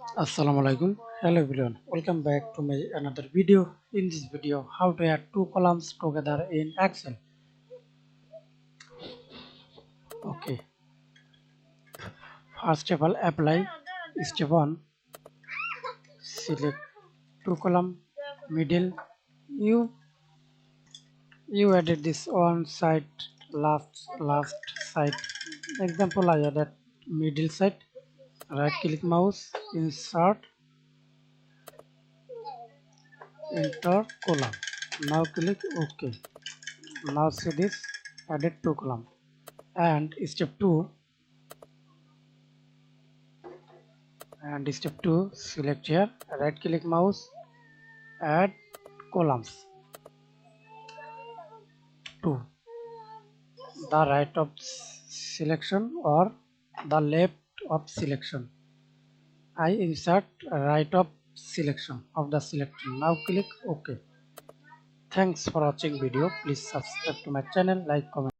Assalamualaikum. Hello everyone. Welcome back to my another video. In this video, how to add two columns together in Excel. Okay. First of all, apply. Step 1. Select two column middle. You you added this on side last side. Example, I added middle side. Right click mouse, insert, enter column. Now click OK. Now see this added two column. And step 2, select here, right click mouse, add columns to the right of selection or the left of selection. I insert right of selection of the selection. Now click OK. Thanks for watching video. Please subscribe to my channel, like, comment.